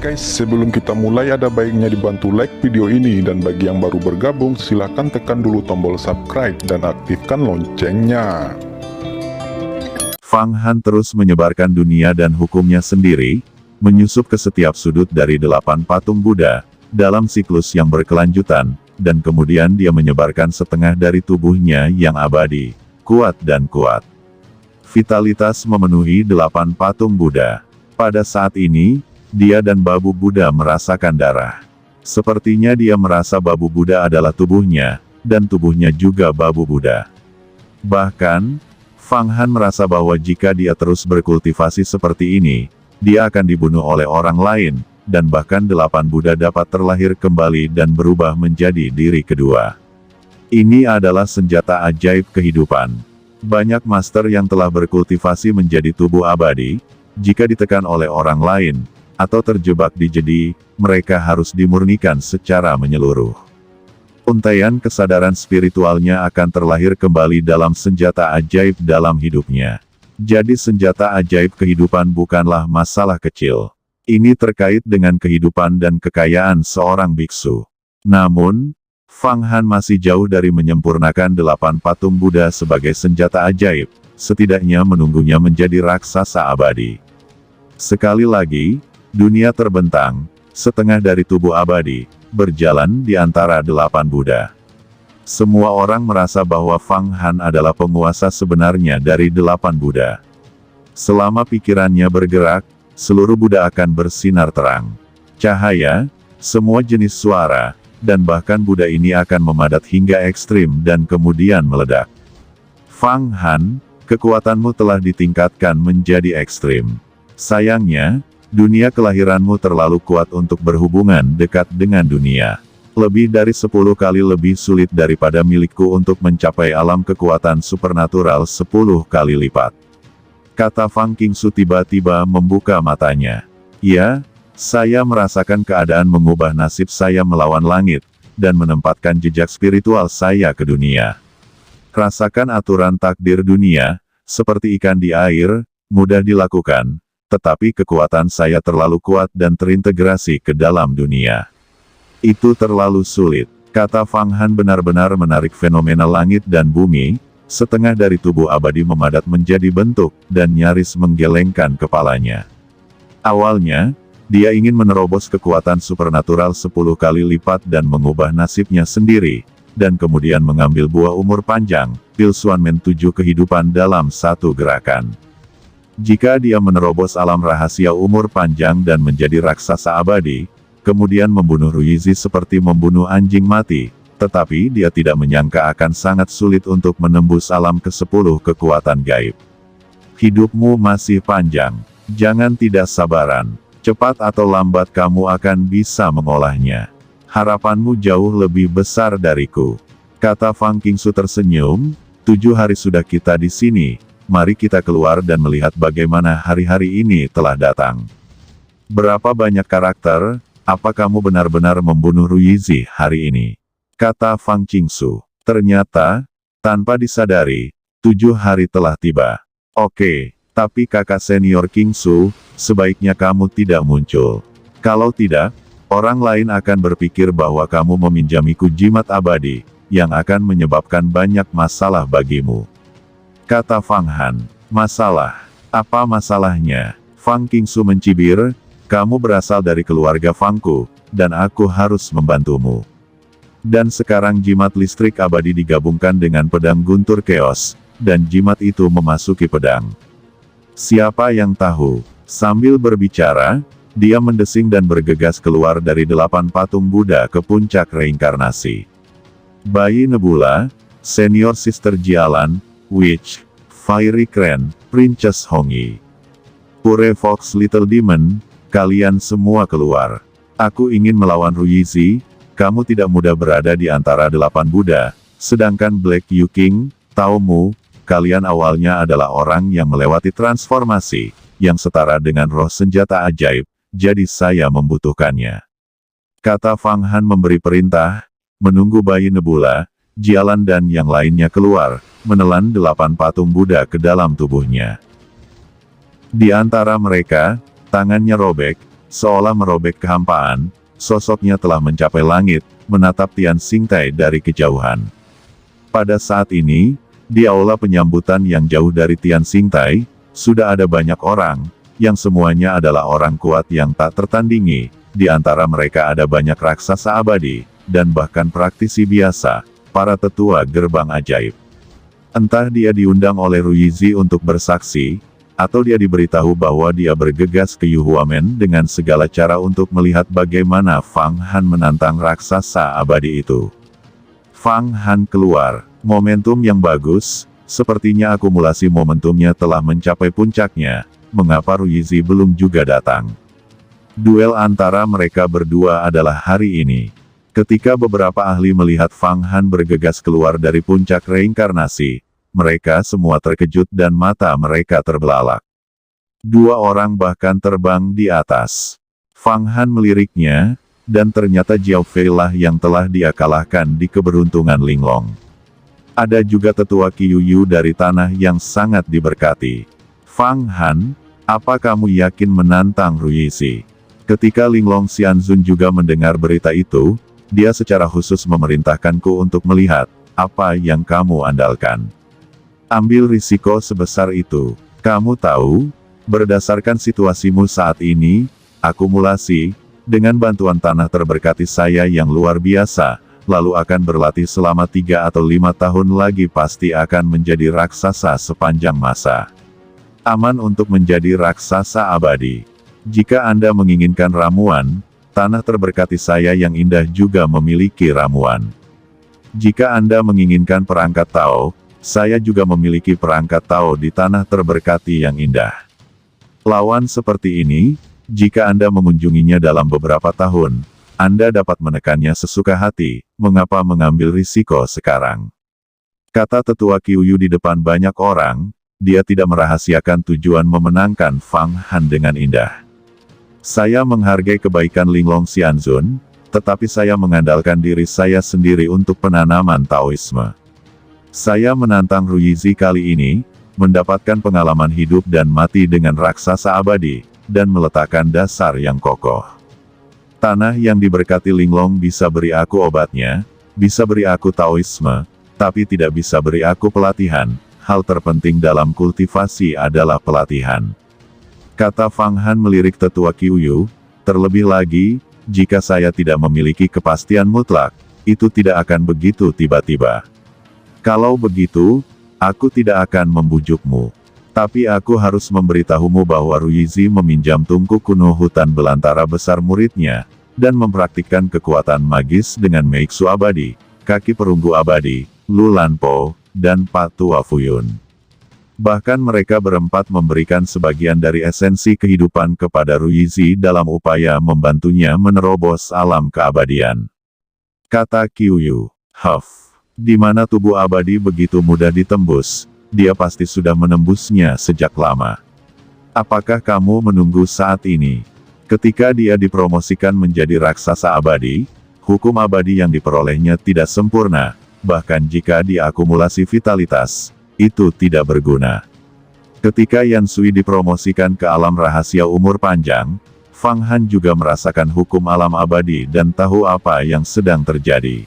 guys, sebelum kita mulai ada baiknya dibantu like video ini, dan bagi yang baru bergabung silahkan tekan dulu tombol subscribe dan aktifkan loncengnya. Fang Han terus menyebarkan dunia dan hukumnya sendiri, menyusup ke setiap sudut dari 8 patung Buddha, dalam siklus yang berkelanjutan, dan kemudian dia menyebarkan setengah dari tubuhnya yang abadi, kuat dan kuat. Vitalitas memenuhi 8 patung Buddha. Pada saat ini, dia dan babu Buddha merasakan darah. Sepertinya dia merasa babu Buddha adalah tubuhnya, dan tubuhnya juga babu Buddha. Bahkan, Fang Han merasa bahwa jika dia terus berkultivasi seperti ini, dia akan dibunuh oleh orang lain, dan bahkan 8 Buddha dapat terlahir kembali dan berubah menjadi diri kedua. Ini adalah senjata ajaib kehidupan. Banyak master yang telah berkultivasi menjadi tubuh abadi, jika ditekan oleh orang lain, atau terjebak di jedi, mereka harus dimurnikan secara menyeluruh. Untaian kesadaran spiritualnya akan terlahir kembali dalam senjata ajaib dalam hidupnya. Jadi senjata ajaib kehidupan bukanlah masalah kecil. Ini terkait dengan kehidupan dan kekayaan seorang biksu. Namun, Fang Han masih jauh dari menyempurnakan 8 patung Buddha sebagai senjata ajaib, setidaknya menunggunya menjadi raksasa abadi. Sekali lagi, dunia terbentang, setengah dari tubuh abadi, berjalan di antara 8 Buddha. Semua orang merasa bahwa Fang Han adalah penguasa sebenarnya dari 8 Buddha. Selama pikirannya bergerak, seluruh Buddha akan bersinar terang. Cahaya, semua jenis suara, dan bahkan Buddha ini akan memadat hingga ekstrim dan kemudian meledak. Fang Han, kekuatanmu telah ditingkatkan menjadi ekstrim. Sayangnya, dunia kelahiranmu terlalu kuat untuk berhubungan dekat dengan dunia. Lebih dari 10 kali lebih sulit daripada milikku untuk mencapai alam kekuatan supernatural 10 kali lipat. Kata Fang Qingsu tiba-tiba membuka matanya. Ya, saya merasakan keadaan mengubah nasib saya melawan langit, dan menempatkan jejak spiritual saya ke dunia. Rasakan aturan takdir dunia, seperti ikan di air, mudah dilakukan. Tetapi kekuatan saya terlalu kuat dan terintegrasi ke dalam dunia. Itu terlalu sulit. Kata Fang Han benar-benar menarik fenomena langit dan bumi, setengah dari tubuh abadi memadat menjadi bentuk, dan nyaris menggelengkan kepalanya. Awalnya, dia ingin menerobos kekuatan supernatural 10 kali lipat dan mengubah nasibnya sendiri, dan kemudian mengambil buah umur panjang, pil Xuanmen 7 kehidupan dalam satu gerakan. Jika dia menerobos alam rahasia umur panjang dan menjadi raksasa abadi, kemudian membunuh Ruyizi seperti membunuh anjing mati, tetapi dia tidak menyangka akan sangat sulit untuk menembus alam ke-10 kekuatan gaib. Hidupmu masih panjang. Jangan tidak sabaran. Cepat atau lambat kamu akan bisa mengolahnya. Harapanmu jauh lebih besar dariku. Kata Fang Qingsu tersenyum, 7 hari sudah kita di sini. Mari kita keluar dan melihat bagaimana hari-hari ini telah datang. Berapa banyak karakter, apa kamu benar-benar membunuh Ruyizi hari ini? Kata Fang Qingsu. Ternyata, tanpa disadari, 7 hari telah tiba. Oke, tapi kakak senior Qingsu, sebaiknya kamu tidak muncul. Kalau tidak, orang lain akan berpikir bahwa kamu meminjamiku jimat abadi, yang akan menyebabkan banyak masalah bagimu. Kata Fang Han. Masalah? Apa masalahnya? Fang Qingsu mencibir, kamu berasal dari keluarga Fangku, dan aku harus membantumu. Dan sekarang jimat listrik abadi digabungkan dengan pedang guntur keos, dan jimat itu memasuki pedang. Siapa yang tahu? Sambil berbicara, dia mendesing dan bergegas keluar dari 8 patung Buddha ke puncak reinkarnasi. Bayi Nebula, Senior Sister Jialan, Witch, Fiery Crane, Princess Hongyi. Pure Fox Little Demon, kalian semua keluar. Aku ingin melawan Ruyizi, kamu tidak mudah berada di antara 8 Buddha, sedangkan Black Yu King, taumu, kalian awalnya adalah orang yang melewati transformasi, yang setara dengan roh senjata ajaib, jadi saya membutuhkannya. Kata Fang Han memberi perintah, menunggu bayi Nebula, Jialan dan yang lainnya keluar, menelan 8 patung Buddha ke dalam tubuhnya. Di antara mereka, tangannya robek, seolah merobek kehampaan, sosoknya telah mencapai langit, menatap Tian Xingtai dari kejauhan. Pada saat ini, di aula penyambutan yang jauh dari Tian Xingtai, sudah ada banyak orang, yang semuanya adalah orang kuat yang tak tertandingi. Di antara mereka ada banyak raksasa abadi, dan bahkan praktisi biasa, para tetua gerbang ajaib. Entah dia diundang oleh Ruyizi untuk bersaksi, atau dia diberitahu bahwa dia bergegas ke Yuhuamen dengan segala cara untuk melihat bagaimana Fang Han menantang raksasa abadi itu. Fang Han keluar, momentum yang bagus, sepertinya akumulasi momentumnya telah mencapai puncaknya, mengapa Ruyizi belum juga datang? Duel antara mereka berdua adalah hari ini. Ketika beberapa ahli melihat Fang Han bergegas keluar dari puncak reinkarnasi, mereka semua terkejut dan mata mereka terbelalak. Dua orang bahkan terbang di atas. Fang Han meliriknya, dan ternyata Jiao Fei lah yang telah dia kalahkan di keberuntungan Linglong. Ada juga tetua Qiuyu dari tanah yang sangat diberkati. Fang Han, apa kamu yakin menantang Ruyizi? Ketika Linglong Xianzun juga mendengar berita itu, dia secara khusus memerintahkanku untuk melihat, apa yang kamu andalkan. Ambil risiko sebesar itu. Kamu tahu, berdasarkan situasimu saat ini, akumulasi, dengan bantuan tanah terberkati saya yang luar biasa, lalu akan berlatih selama 3 atau 5 tahun lagi pasti akan menjadi raksasa sepanjang masa. Aman untuk menjadi raksasa abadi. Jika Anda menginginkan ramuan, tanah terberkati saya yang indah juga memiliki ramuan. Jika Anda menginginkan perangkat Tao, saya juga memiliki perangkat Tao di tanah terberkati yang indah. Lawan seperti ini, jika Anda mengunjunginya dalam beberapa tahun, Anda dapat menekannya sesuka hati, mengapa mengambil risiko sekarang? Kata tetua Qiuyu di depan banyak orang, dia tidak merahasiakan tujuan memenangkan Fang Han dengan indah. Saya menghargai kebaikan Linglong Xianzun, tetapi saya mengandalkan diri saya sendiri untuk penanaman Taoisme. Saya menantang Ruyizi kali ini, mendapatkan pengalaman hidup dan mati dengan raksasa abadi, dan meletakkan dasar yang kokoh. Tanah yang diberkati Linglong bisa beri aku obatnya, bisa beri aku Taoisme, tapi tidak bisa beri aku pelatihan. Hal terpenting dalam kultivasi adalah pelatihan. Kata Fang Han melirik tetua Qiuyu, terlebih lagi, jika saya tidak memiliki kepastian mutlak, itu tidak akan begitu tiba-tiba. Kalau begitu, aku tidak akan membujukmu. Tapi aku harus memberitahumu bahwa Ruyizi meminjam tungku kuno hutan belantara besar muridnya, dan mempraktikkan kekuatan magis dengan Meixu abadi, kaki perunggu abadi, Lu Lanpo, dan Patua Fuyun. Bahkan mereka berempat memberikan sebagian dari esensi kehidupan kepada Ruyizi dalam upaya membantunya menerobos alam keabadian. Kata Qiuyu, di mana tubuh abadi begitu mudah ditembus, dia pasti sudah menembusnya sejak lama. Apakah kamu menunggu saat ini? Ketika dia dipromosikan menjadi raksasa abadi, hukum abadi yang diperolehnya tidak sempurna, bahkan jika diakumulasi vitalitas, itu tidak berguna. Ketika Yan Sui dipromosikan ke alam rahasia umur panjang, Fang Han juga merasakan hukum alam abadi dan tahu apa yang sedang terjadi.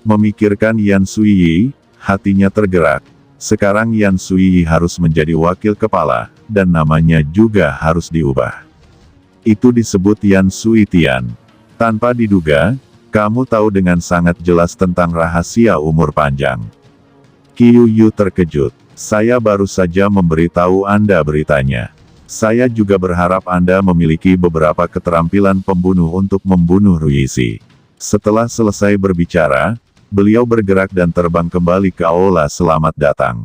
Memikirkan Yan Sui, hatinya tergerak. Sekarang Yan Sui harus menjadi wakil kepala, dan namanya juga harus diubah. Itu disebut Yan Sui Tian. Tanpa diduga, kamu tahu dengan sangat jelas tentang rahasia umur panjang. Qiuyu terkejut. Saya baru saja memberitahu Anda beritanya. Saya juga berharap Anda memiliki beberapa keterampilan pembunuh untuk membunuh Ruyizi. Setelah selesai berbicara, beliau bergerak dan terbang kembali ke aula selamat datang.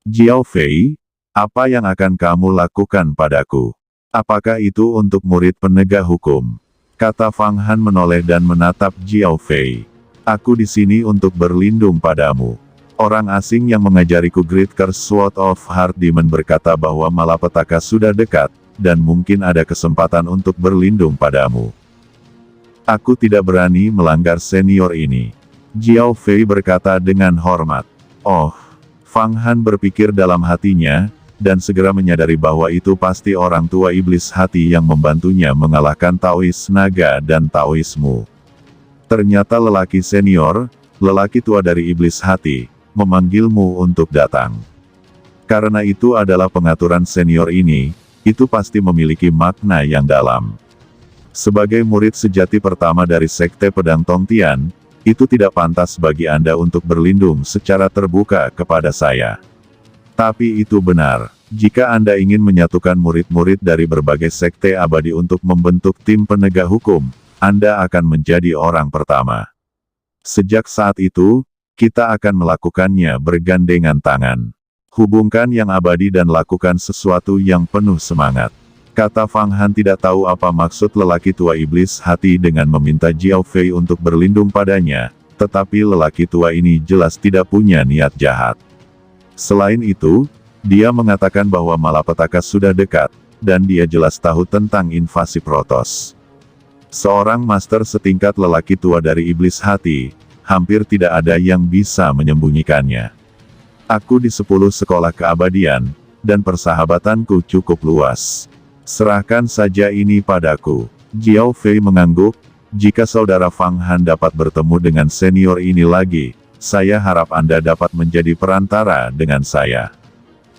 Jiao Fei, apa yang akan kamu lakukan padaku? Apakah itu untuk murid penegak hukum? Kata Fang Han menoleh dan menatap Jiao Fei. Aku di sini untuk berlindung padamu. Orang asing yang mengajariku Great Curse Sword of Heart Demon berkata bahwa malapetaka sudah dekat, dan mungkin ada kesempatan untuk berlindung padamu. Aku tidak berani melanggar senior ini. Jiao Fei berkata dengan hormat. Oh, Fang Han berpikir dalam hatinya, dan segera menyadari bahwa itu pasti orang tua iblis hati yang membantunya mengalahkan Taois naga dan Taoismu. Ternyata lelaki senior, lelaki tua dari iblis hati, memanggilmu untuk datang. Karena itu adalah pengaturan senior ini, itu pasti memiliki makna yang dalam. Sebagai murid sejati pertama dari Sekte Pedang Tongtian, itu tidak pantas bagi Anda untuk berlindung secara terbuka kepada saya. Tapi itu benar, jika Anda ingin menyatukan murid-murid dari berbagai sekte abadi untuk membentuk tim penegak hukum, Anda akan menjadi orang pertama. Sejak saat itu, kita akan melakukannya bergandengan tangan. Hubungkan yang abadi dan lakukan sesuatu yang penuh semangat. Kata Fang Han tidak tahu apa maksud lelaki tua iblis hati dengan meminta Jiao Fei untuk berlindung padanya, tetapi lelaki tua ini jelas tidak punya niat jahat. Selain itu, dia mengatakan bahwa malapetaka sudah dekat, dan dia jelas tahu tentang invasi Protoss. Seorang master setingkat lelaki tua dari iblis hati, hampir tidak ada yang bisa menyembunyikannya. Aku di 10 sekolah keabadian, dan persahabatanku cukup luas. Serahkan saja ini padaku. Jiao Fei mengangguk, jika saudara Fang Han dapat bertemu dengan senior ini lagi, saya harap Anda dapat menjadi perantara dengan saya.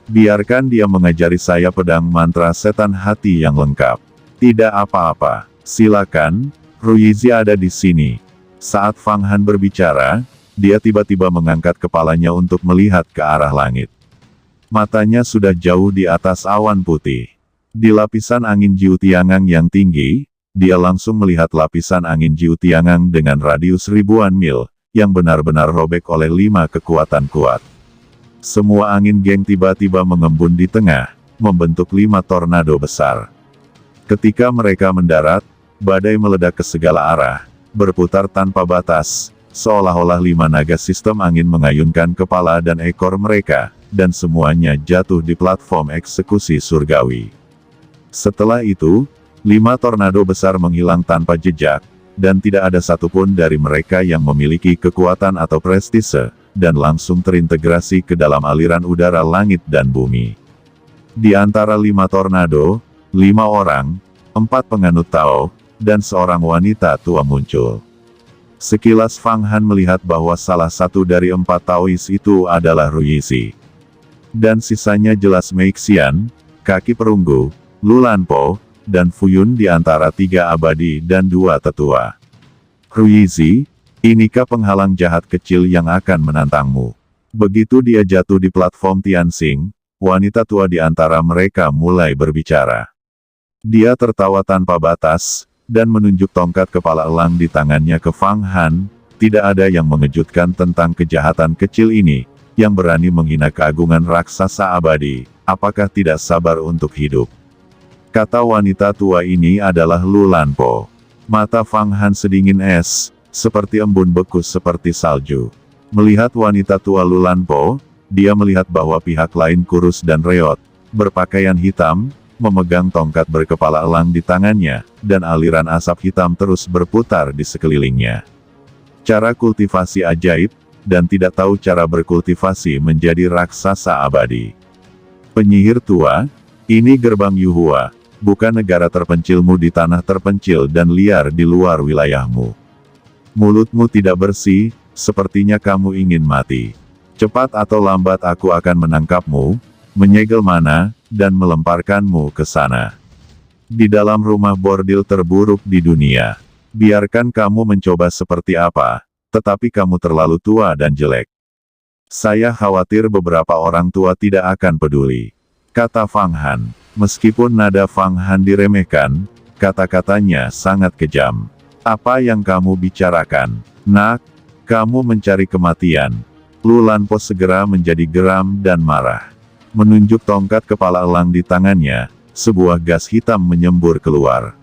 Biarkan dia mengajari saya pedang mantra setan hati yang lengkap. Tidak apa-apa, silakan, Ruyizi ada di sini. Saat Fang Han berbicara, dia tiba-tiba mengangkat kepalanya untuk melihat ke arah langit. Matanya sudah jauh di atas awan putih. Di lapisan angin Jiu Tiangang yang tinggi, dia langsung melihat lapisan angin Jiu Tiangang dengan radius ribuan mil, yang benar-benar robek oleh 5 kekuatan kuat. Semua angin geng tiba-tiba mengembun di tengah, membentuk 5 tornado besar. Ketika mereka mendarat, badai meledak ke segala arah, berputar tanpa batas, seolah-olah 5 naga sistem angin mengayunkan kepala dan ekor mereka, dan semuanya jatuh di platform eksekusi surgawi. Setelah itu, 5 tornado besar menghilang tanpa jejak, dan tidak ada satupun dari mereka yang memiliki kekuatan atau prestise, dan langsung terintegrasi ke dalam aliran udara langit dan bumi. Di antara 5 tornado, 5 orang, 4 penganut Tao, dan seorang wanita tua muncul. Sekilas Fang Han melihat bahwa salah satu dari 4 Taois itu adalah Ruyizi. Dan sisanya jelas Meixian, kaki perunggu, Lulanpo, dan Fuyun di antara 3 abadi dan 2 tetua. Ruyizi, inikah penghalang jahat kecil yang akan menantangmu? Begitu dia jatuh di platform Tianxing, wanita tua di antara mereka mulai berbicara. Dia tertawa tanpa batas, dan menunjuk tongkat kepala elang di tangannya ke Fang Han. Tidak ada yang mengejutkan tentang kejahatan kecil ini, yang berani menghina keagungan raksasa abadi, apakah tidak sabar untuk hidup? Kata wanita tua ini adalah Lulanpo. Mata Fang Han sedingin es, seperti embun beku seperti salju. Melihat wanita tua Lulanpo, dia melihat bahwa pihak lain kurus dan reot, berpakaian hitam, memegang tongkat berkepala elang di tangannya, dan aliran asap hitam terus berputar di sekelilingnya. Cara kultivasi ajaib, dan tidak tahu cara berkultivasi menjadi raksasa abadi. Penyihir tua, ini gerbang Yuhua, bukan negara terpencilmu di tanah terpencil dan liar di luar wilayahmu. Mulutmu tidak bersih, sepertinya kamu ingin mati. Cepat atau lambat aku akan menangkapmu, menyegel mana, dan melemparkanmu ke sana. Di dalam rumah bordil terburuk di dunia. Biarkan kamu mencoba seperti apa, tetapi kamu terlalu tua dan jelek. Saya khawatir beberapa orang tua tidak akan peduli. Kata Fang Han. Meskipun nada Fang Han diremehkan, kata-katanya sangat kejam. Apa yang kamu bicarakan? Nak, kamu mencari kematian. Lulanpo segera menjadi geram dan marah. Menunjuk tongkat kepala elang di tangannya, sebuah gas hitam menyembur keluar.